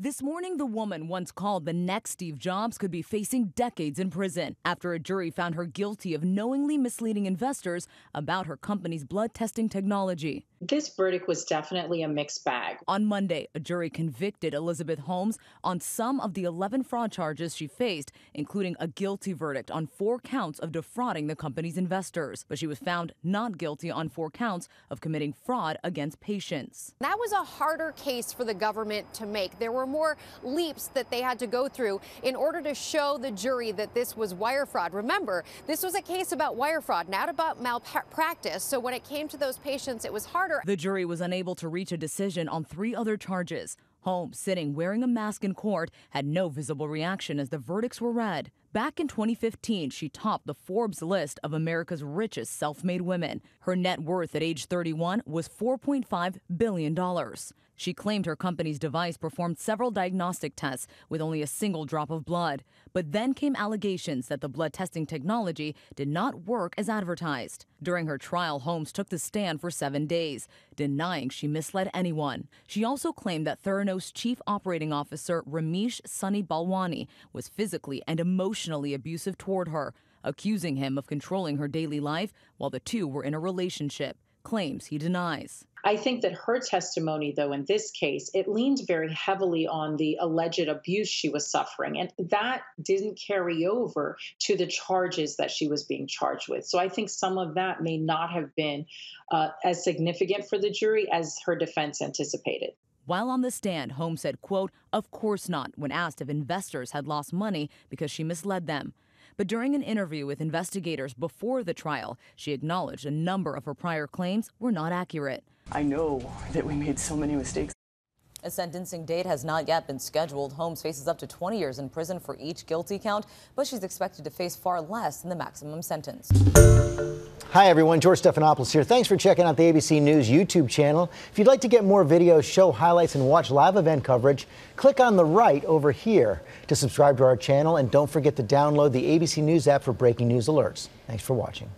This morning, the woman once called the next Steve Jobs could be facing decades in prison after a jury found her guilty of knowingly misleading investors about her company's blood testing technology. This verdict was definitely a mixed bag. On Monday, a jury convicted Elizabeth Holmes on some of the 11 fraud charges she faced, including a guilty verdict on 4 counts of defrauding the company's investors. But she was found not guilty on 4 counts of committing fraud against patients. That was a harder case for the government to make. There were more leaps that they had to go through in order to show the jury that this was wire fraud. Remember, this was a case about wire fraud, not about malpractice. So when it came to those patients, it was harder. The jury was unable to reach a decision on 3 other charges. Holmes, sitting wearing a mask in court, had no visible reaction as the verdicts were read. Back in 2015, she topped the Forbes list of America's richest self-made women. Her net worth at age 31 was $4.5 billion. She claimed her company's device performed several diagnostic tests with only a single drop of blood. But then came allegations that the blood testing technology did not work as advertised. During her trial, Holmes took the stand for 7 days, denying she misled anyone. She also claimed that Theranos Chief Operating Officer Ramesh Sunny Balwani was physically and emotionally abusive toward her, accusing him of controlling her daily life while the two were in a relationship, claims he denies. I think that her testimony, though, in this case, it leaned very heavily on the alleged abuse she was suffering. And that didn't carry over to the charges that she was being charged with. So I think some of that may not have been as significant for the jury as her defense anticipated. While on the stand, Holmes said, quote, "Of course not," when asked if investors had lost money because she misled them. But during an interview with investigators before the trial, she acknowledged a number of her prior claims were not accurate. I know that we made so many mistakes. A sentencing date has not yet been scheduled. Holmes faces up to 20 years in prison for each guilty count, but she's expected to face far less than the maximum sentence. Hi, everyone. George Stephanopoulos here. Thanks for checking out the ABC News YouTube channel. If you'd like to get more videos, show highlights, and watch live event coverage, click on the right over here to subscribe to our channel. And don't forget to download the ABC News app for breaking news alerts. Thanks for watching.